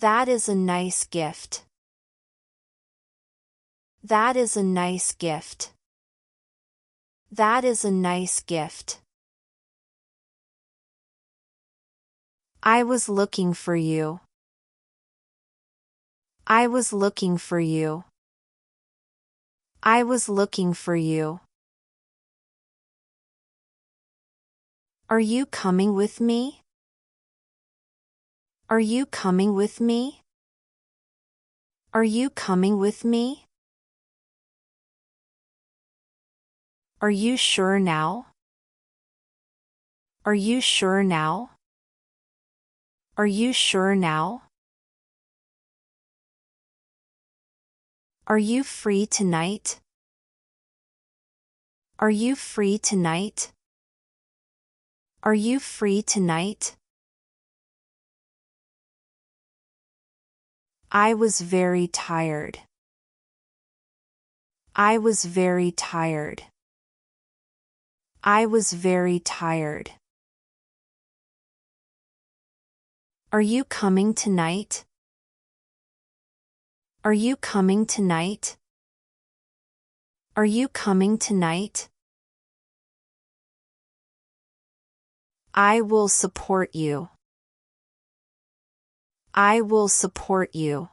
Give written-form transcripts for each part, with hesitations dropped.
That is a nice gift. That is a nice gift. That is a nice gift. I was looking for you. I was looking for you. I was looking for you. Are you coming with me? Are you coming with me? Are you coming with me? Are you sure now? Are you sure now? Are you sure now? Are you free tonight? Are you free tonight? Are you free tonight? I was very tired. I was very tired. I was very tired. Are you coming tonight? Are you coming tonight? Are you coming tonight? I will support you. I will support you.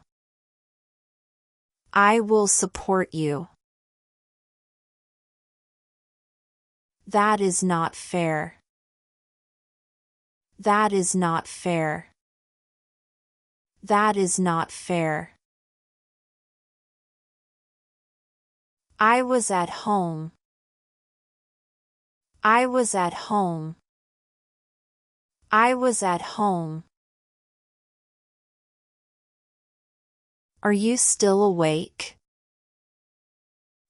I will support you. That is not fair. That is not fair. That is not fair. I was at home. I was at home. I was at home. Are you still awake?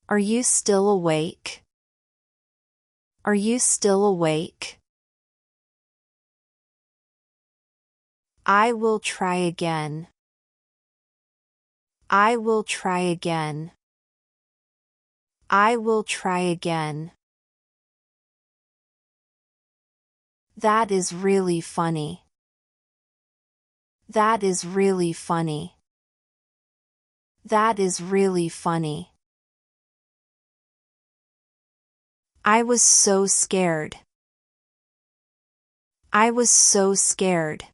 Are you still awake? Are you still awake? I will try again. I will try again. I will try again. That is really funny. That is really funny. That is really funny. I was so scared. I was so scared.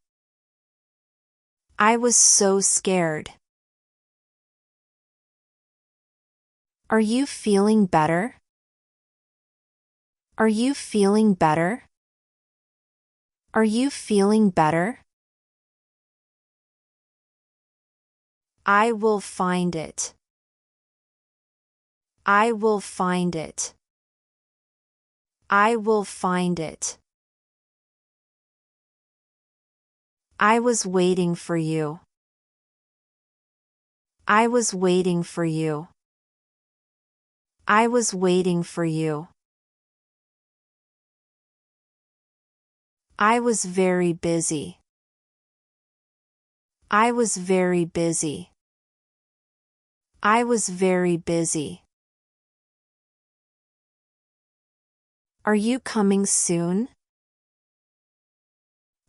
I was so scared. Are you feeling better? Are you feeling better? Are you feeling better? I will find it. I will find it. I will find it. I was waiting for you. I was waiting for you. I was waiting for you. I was very busy. I was very busy. I was very busy. Are you coming soon?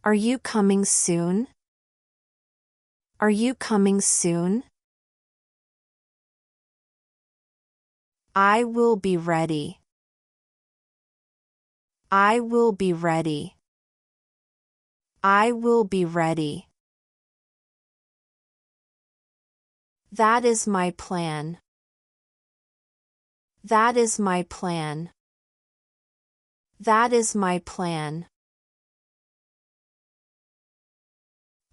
Are you coming soon? Are you coming soon? I will be ready. I will be ready. I will be ready. That is my plan. That is my plan. That is my plan.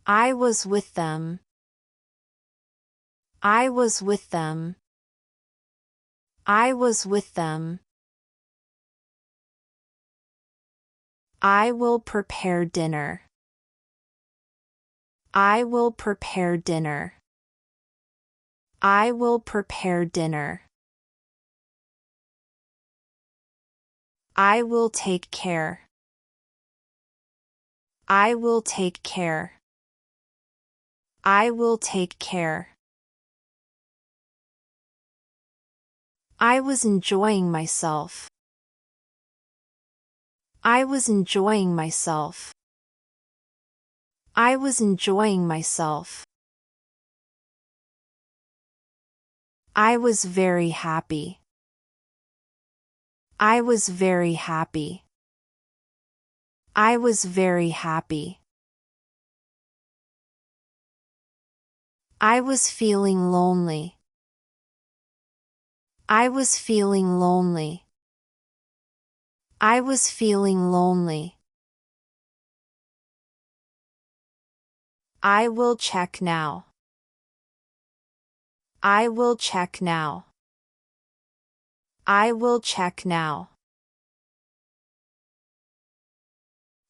I was with them. I was with them. I was with them. I will prepare dinner. I will prepare dinner. I will prepare dinner. I will take care. I will take care. I will take care. I was enjoying myself. I was enjoying myself. I was enjoying myself. I was very happy. I was very happy. I was very happy. I was feeling lonely. I was feeling lonely. I was feeling lonely. I will check now. I will check now. I will check now.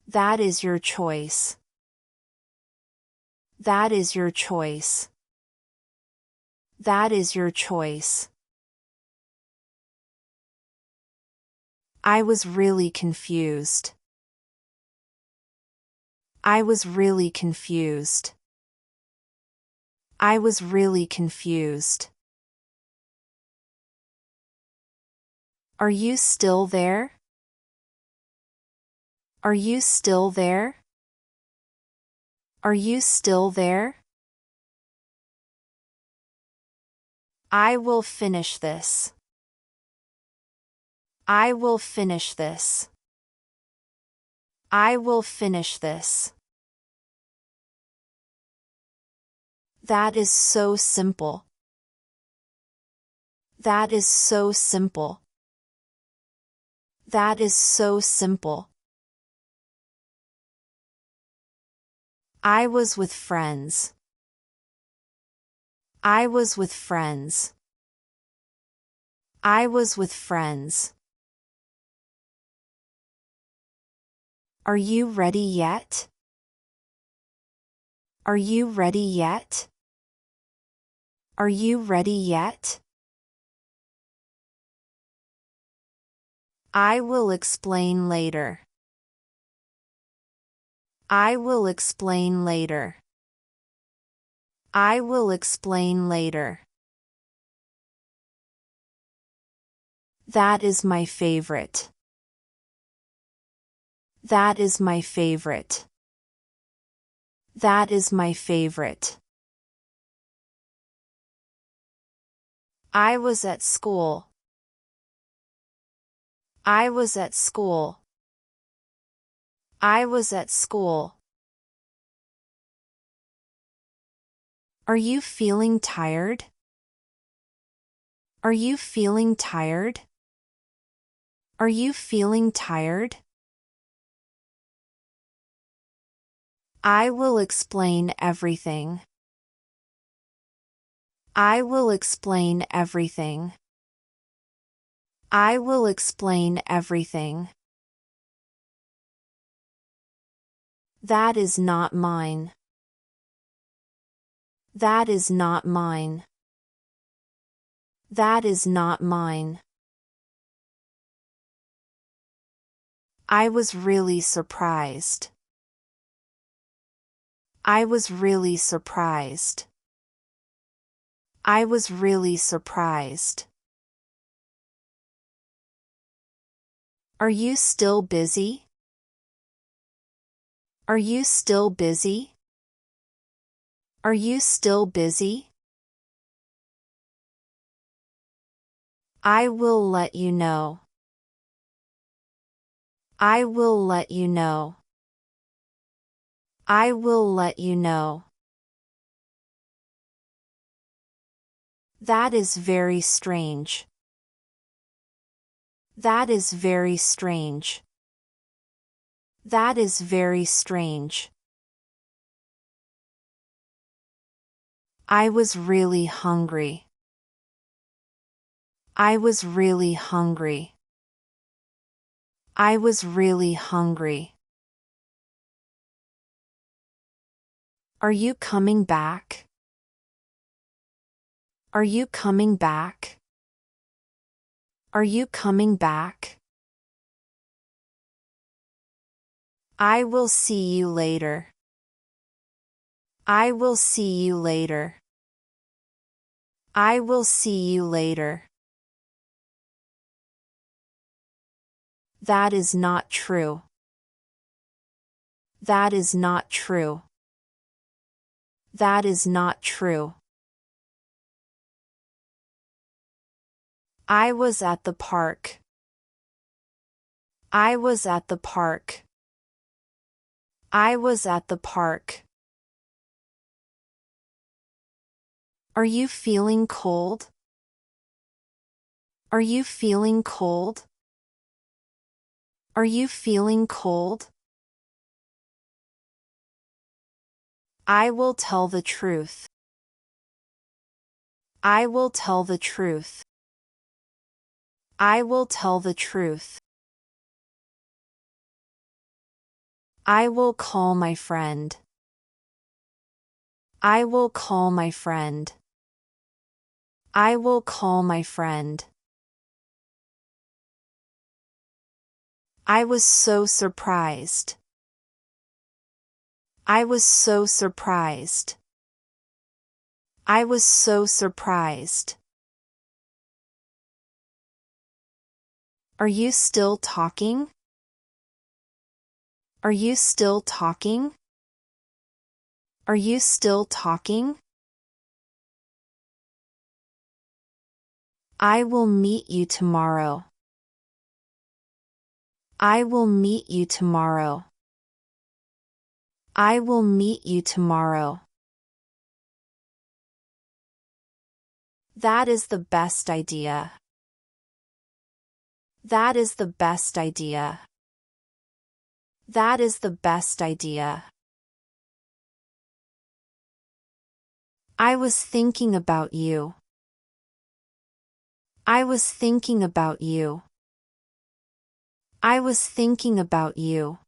That is your choice. That is your choice. That is your choice. I was really confused. I was really confused. I was really confused. Are you still there? Are you still there? Are you still there? I will finish this. I will finish this. I will finish this. That is so simple. That is so simple. That is so simple. I was with friends. I was with friends. I was with friends. Are you ready yet? Are you ready yet? Are you ready yet? I will explain later. I will explain later. I will explain later. That is my favorite. That is my favorite. That is my favorite. I was at school. I was at school. I was at school. Are you feeling tired? Are you feeling tired? Are you feeling tired? I will explain everything. I will explain everything. I will explain everything. That is not mine. That is not mine. That is not mine. I was really surprised. I was really surprised. I was really surprised. Are you still busy? Are you still busy? Are you still busy? I will let you know. I will let you know. I will let you know. That is very strange. That is very strange. That is very strange. I was really hungry. I was really hungry. I was really hungry. Are you coming back? Are you coming back? Are you coming back? I will see you later. I will see you later. I will see you later. That is not true. That is not true. That is not true. I was at the park. I was at the park. I was at the park. Are you feeling cold? Are you feeling cold? Are you feeling cold? I will tell the truth. I will tell the truth. I will tell the truth. I will call my friend. I will call my friend. I will call my friend. I was so surprised. I was so surprised. I was so surprised. Are you still talking? Are you still talking? Are you still talking? I will meet you tomorrow. I will meet you tomorrow. I will meet you tomorrow. That is the best idea. That is the best idea. That is the best idea. I was thinking about you. I was thinking about you. I was thinking about you.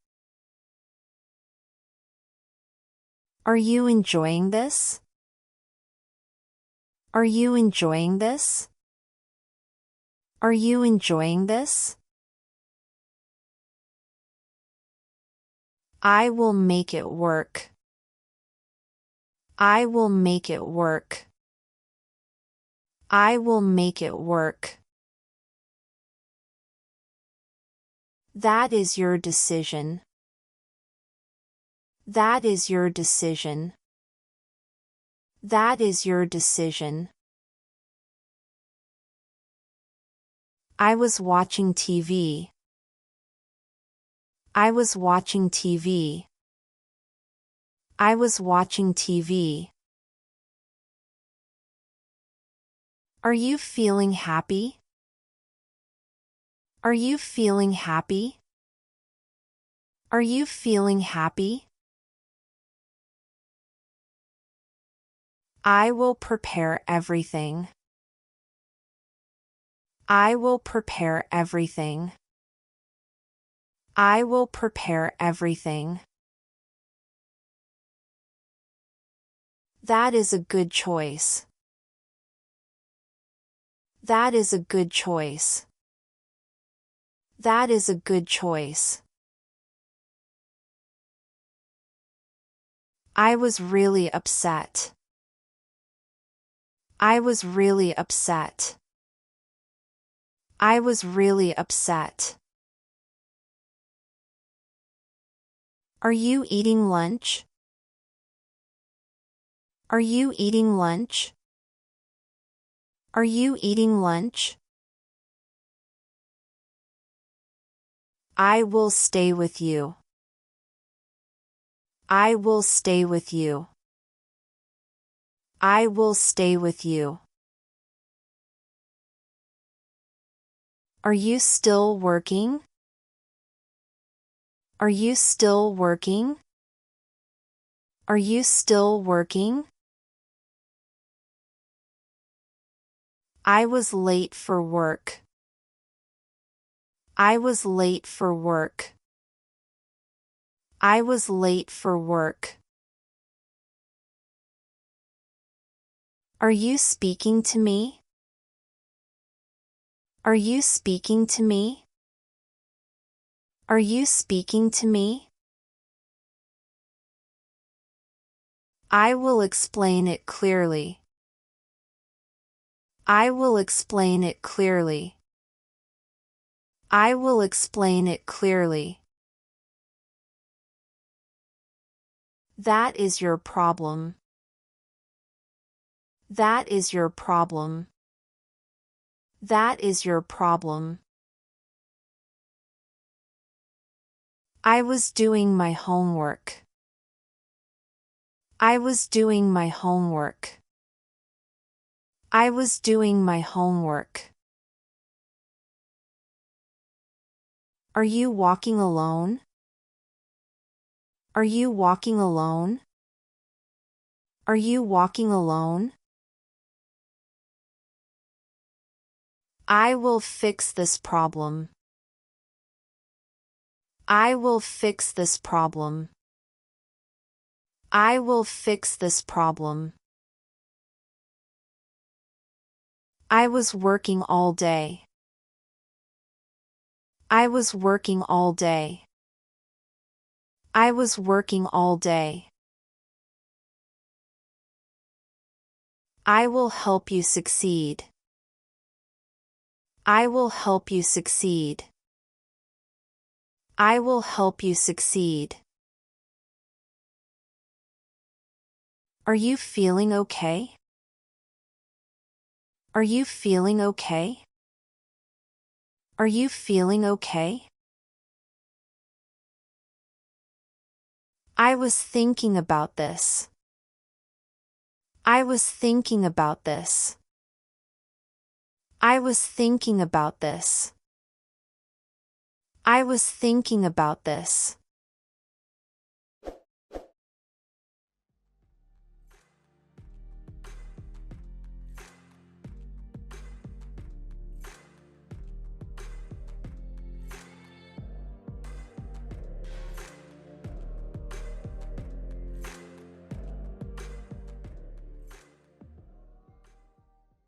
Are you enjoying this? Are you enjoying this? Are you enjoying this? I will make it work. I will make it work. I will make it work. That is your decision. That is your decision. That is your decision. I was watching TV. I was watching TV. I was watching TV. Are you feeling happy? Are you feeling happy? Are you feeling happy? I will prepare everything. I will prepare everything. I will prepare everything. That is a good choice. That is a good choice. That is a good choice. I was really upset. I was really upset. I was really upset. Are you eating lunch? Are you eating lunch? Are you eating lunch? I will stay with you. I will stay with you. I will stay with you. Are you still working? Are you still working? Are you still working? I was late for work. I was late for work. I was late for work. Are you speaking to me? Are you speaking to me? Are you speaking to me? I will explain it clearly. I will explain it clearly. I will explain it clearly. That is your problem. That is your problem. That is your problem. I was doing my homework. I was doing my homework. I was doing my homework. Are you walking alone? Are you walking alone? Are you walking alone? I will fix this problem. I will fix this problem. I will fix this problem. I was working all day. I was working all day. I was working all day. I will help you succeed. I will help you succeed. I will help you succeed. Are you feeling okay? Are you feeling okay? Are you feeling okay? I was thinking about this. I was thinking about this. I was thinking about this. I was thinking about this.